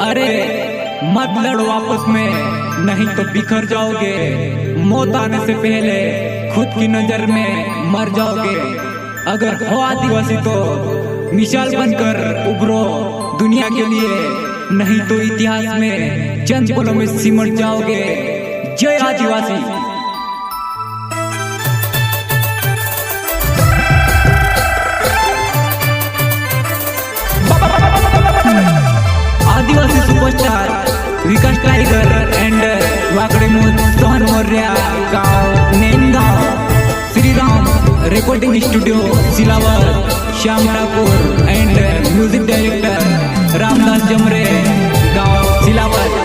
अरे मत लड़ो आपस में, नहीं तो बिखर जाओगे। मौत आने से पहले खुद की नजर में मर जाओगे। अगर हो आदिवासी तो मिसाल बनकर उभरो दुनिया के लिए, नहीं तो इतिहास में चंद पलों में सिमट जाओगे। जय आदिवासी। आदिवासी सुपरस्टार विकास टाइगर एंड वाकड़ेमूद सोहन मौर्य, गांव Nengaon, Shriram recording studio Silawar, Shyam Thakur and music director Ramdas Jamre, गांव सिलावर।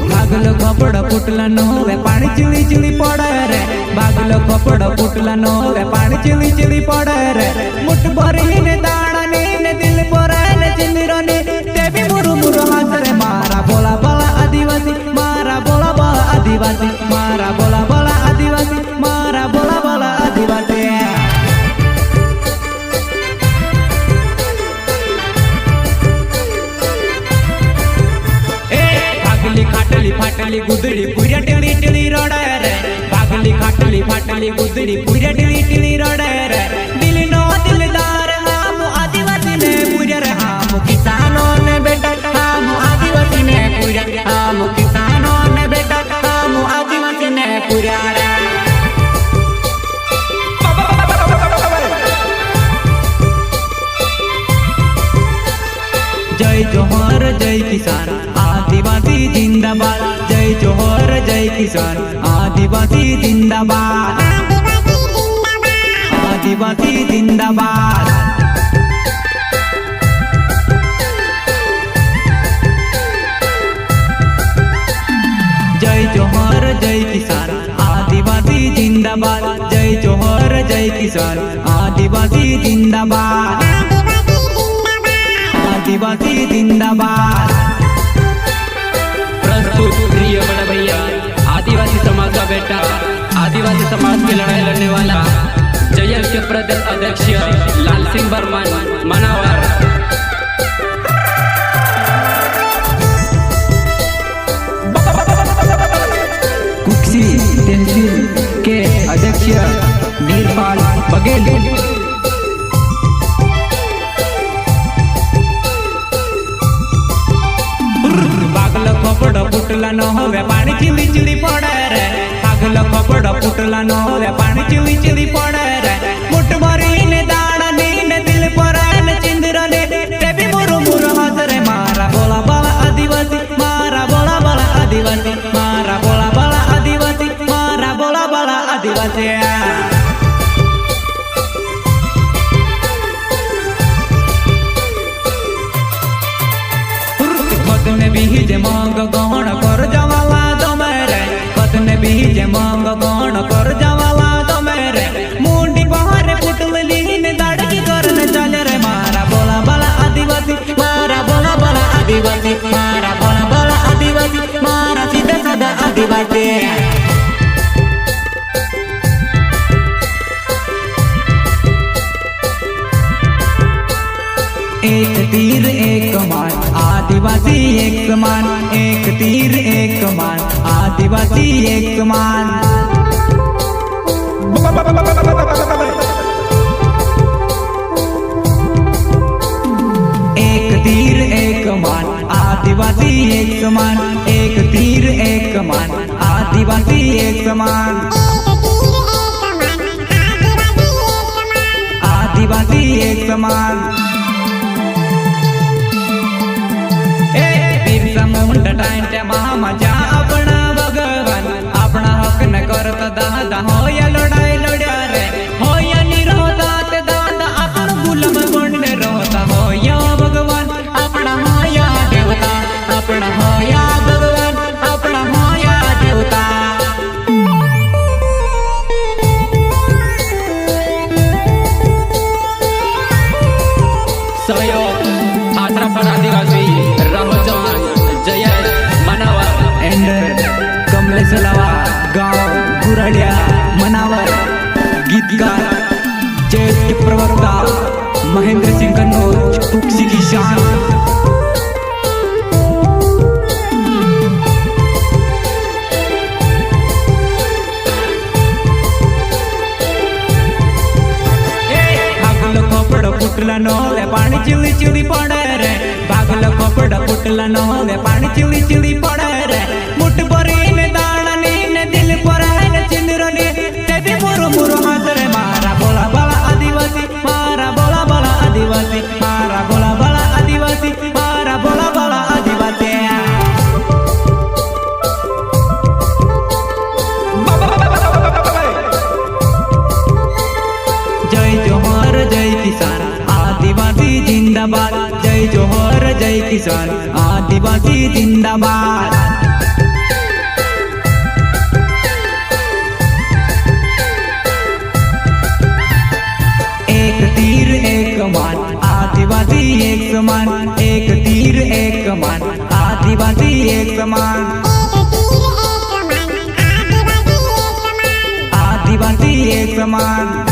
भागलो कपड़ा फुटला नो वे पानी चिली चिली पड़े रे, भागलो कपड़ा फुटला नो वे पानी चिली चिली पड़े रे। मुठ भरी ने दाना ने दिल पर ने चिंदिरो ने देवी मुरु मुरु हाथ रे। मारा बोला बोला आदिवासी, मारा बोला बोला आदिवासी, मारा बोला बोला आदिवासी, मारा बोला बोला आदिवासी। खाटली फाटली गुदड़ी पूरा टिली टिली रोड़े रे, भागली खाटली फाटली गुदड़ी पूरा टिली टिली रोड़े रे। दिल नो दिलदार हम आदिवासी ने पूजा रे, हम किसानों ने बेटा हम आदिवासी ने पूजा, हम किसानों ने बेटा हम आदिवासी ने पूजा रे। जय जोहर जय किसान आदिवासी जिंदाबाद, जय जोहर जय किसान आदिवासी जिंदाबाद, आदिवासी जिंदाबाद। जय जोहर जय किसान आदिवासी जिंदाबाद, जय जोहर जय किसान आदिवासी जिंदाबाद, आदिवासी जिंदाबाद। प्रस्तुत प्रिय बड़ा भैया आदिवासी समाज का बेटा, आदिवासी समाज की लड़ाई लड़ने वाला जयल के प्रदेश अध्यक्ष लाल सिंह बर्मन मनावर। कुक्सी तहसील के अध्यक्ष वीरपाल बघेल। भागलो कपड़ा फुटला न होवे पानी चिली चिली पड़े रे, भागलो कपड़ा फुटला न होवे पानी चिली चिली पड़े रे। मुठ भरी ने दाना ने दिल पर ने चिंदिरो ने देवी मुरु मुरु हाथ रे। मारा बोला बोला आदिवासी, मारा बोला बोला आदिवासी, मारा बोला बोला आदिवासी, मारा बोला बोला आदिवासी। कतने बीज मांग गहण कर जवाला दो मेरे, कतने बीज मांग गहण कर जवाला दो मेरे। मुंडी बाहर फुटली ने दाड़की करने चले रे। मारा बोला बोला आदिवासी, मारा बोला बोला आदिवासी, मारा बोला बोला आदिवासी, मारा सीधा साधा आदिवासी। एक तीर एक कमान आदिवासी एक समान, एक तीर एक कमान आदिवासी एक समान। एक तीर एक कमान आदिवासी एक समान, एक तीर एक कमान आदिवासी एक समान, आदिवासी एक समान। मुंडा टाइम महामजा अपना भगवान, अपना हक न करता दादा हो या लड़ाई लड़ा रे। हो या निरोधा ते दादा अपन गुलाम बनने रोता। हो या भगवान अपना हो या देवता, अपना हो या भगवान अपना हो या देवता। सहयोग आसरा पर आदिवासी राहुल चौहान, जय मनावर एंड कमलेश लवा, गांव गुराडिया मनावर, गीतकार ज्येष्ठ प्रवक्ता कुक्सी की शान। फुटला नोवे पाणी चिली चिली पड़े रे, भागल कपड़ फुटला नोवे पाणी चिली चिली पड़े रे। मुठ भरी ने दाना ने दिल पर है चिंद्र ने तेबी मुरु मुरु हाथ रे। मारा बोला बोला आदिवासी, मारा बोला बोला आदिवासी, मारा बोला बोला आदिवासी, मारा बोला बोला आदिवासी। जय जोहर जय किसान आदिवासी जिंदाबाद, जय जोहर जय किसान आदिवासी जिंदाबाद। एक तीर एक कमान आदिवासी एक समान, एक तीर एक कमान आदिवासी एक समान, आदिवासी एक समान।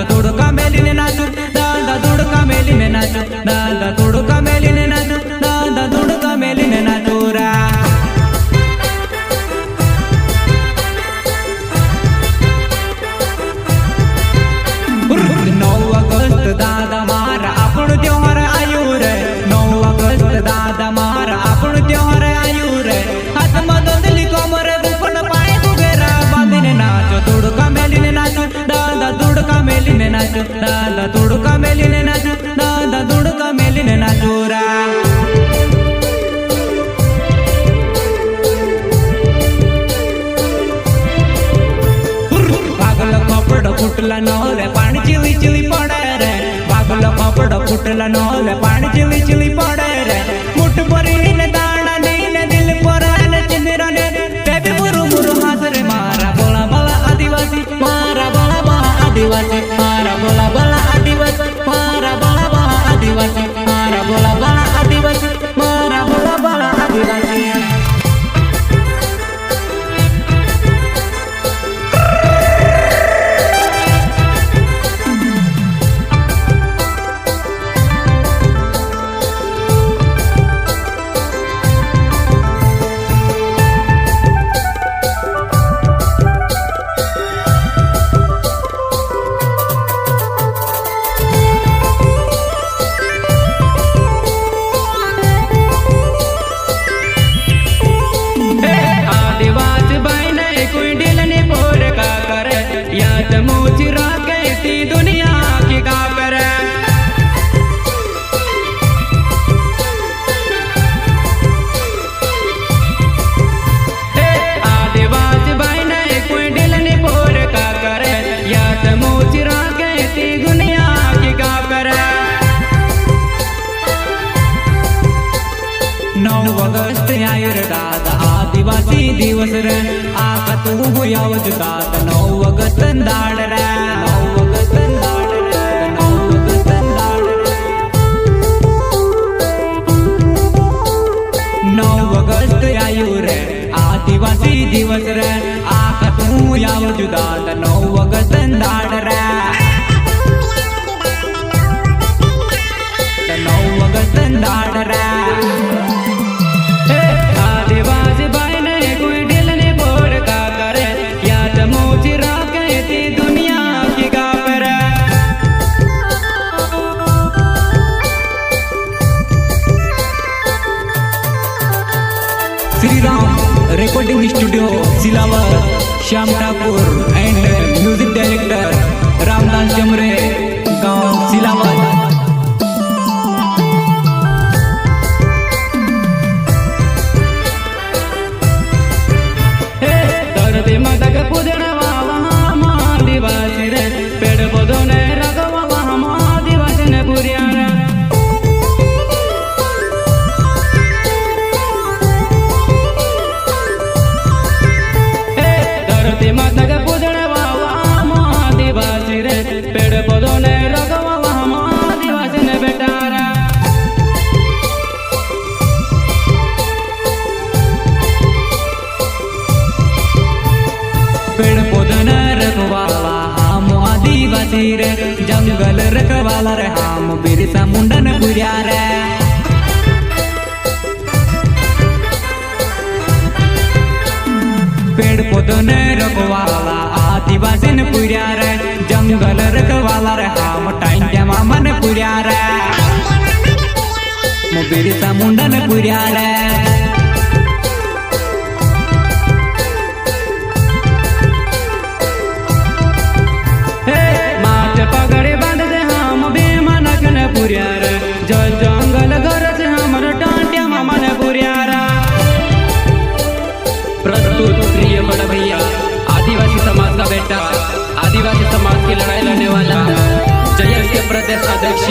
तुड़का मेली नाचू दादा, तुड़का मेली ने नाचू दादा, तुड़का मेली ने नाचू दादा, तुड़का मेली ने नाचू रा। 9 ऑगस्ट दादा मारा आपण त्योहार आयु रे, 9 ऑगस्ट दादा मारा आपण त्योहार आयु रे। हाथ मददली कोमर गुफन पाए गुगेरा बांधीने नाचो, तुड़का मेली ने नाचू दादा, तुड़का मेली ने नाचू दादा, तुड़का मेली ने नाचू दादा, तुड़का मेली ने नाचू रा। भागल कपड़ फुटला नोले पानी चिली चिली पड़े रे, भागल कपड़ फुटला नोले पानी चिली चिली पड़े रे। मुठ भरी ने दाना ने दिल पर है चिंद्र ने तेबी मुरु मुरु हाथ रे। मारा बोला बोला आदिवासी, मारा बोला बोला आदिवासी, मारा बोला बोला आदिवासी, मारा बोला बोला आदिवासी, मारा बोला बोला आदिवासी, मारा बोला बोला आदिवासी। दुनिया की का करे आदिवासी भाई ने कोई दिल नहीं बोर का करे, या तो मोचरा कहती दुनिया की का करे। 9 ऑगस्ट आयु रे दादा आदिवासी दिवस रे, आका तू यावत दादा 9 ऑगस्ट दाड़ रे, 9 ऑगस्ट दाड़ रे, 9 ऑगस्ट दाड़ रे। 9 ऑगस्ट आयु रे आदिवासी दिवस रे, आका तू यावत दादा 9 ऑगस्ट दाड़ रे, 9 ऑगस्ट दाड़ रे। आदिवासी भाई ने कोई दिल नहीं बोर का करे, या तो मोचरा कहती दुनिया की का करे। Shri Ram recording studio Silawar, Shyam Thakur and music director Ramdas Chamre, गांव सिलावर। आदिवासी रे पेड़ पौधों ने रगवा हम आदिवासी ने पुरियारा, धरती माता के पूजने वाला हम आदिवासी रे पेड़ पौधों पेड़ पौधा न रखवाला हम आदिवासी रे, जंगल रखवाला रे हम बिरसा मुंडा न पुरिया रे। पेड़ पौधा न रखवाला आदिवासी न पुरिया रे, जंगल रखवाला रे हम टाइम मामा न पुरिया रे, बिरसा मुंडा न पुरिया रे। पगड़े बांध दे हम बेमानक न पुरियार, जल जंगल घर से हमर टांटिया मामा न पुरियार। प्रस्तुत प्रिय बड़ा भैया आदिवासी समाज का बेटा, आदिवासी समाज की लड़ाई लड़ने वाला जयस के प्रदेश अध्यक्ष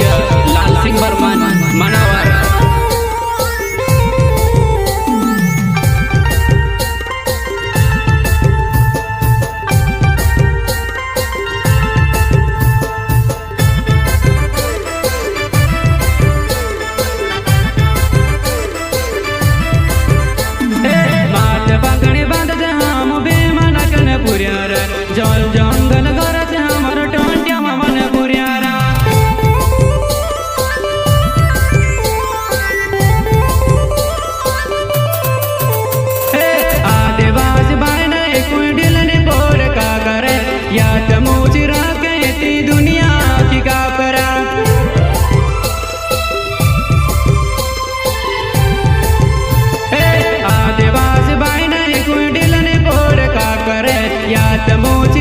लाल सिंह बर्मन मनावर। जल जंगल घर से हमर टांटिया मामा न पुरियारा। आदिवासी भाई ने कोई दिल ने बोर का करे, या तमोचिरा कहती दुनिया की का करा। आदिवासी भाई ने कोई दिल ने बोर का करे, या तमोच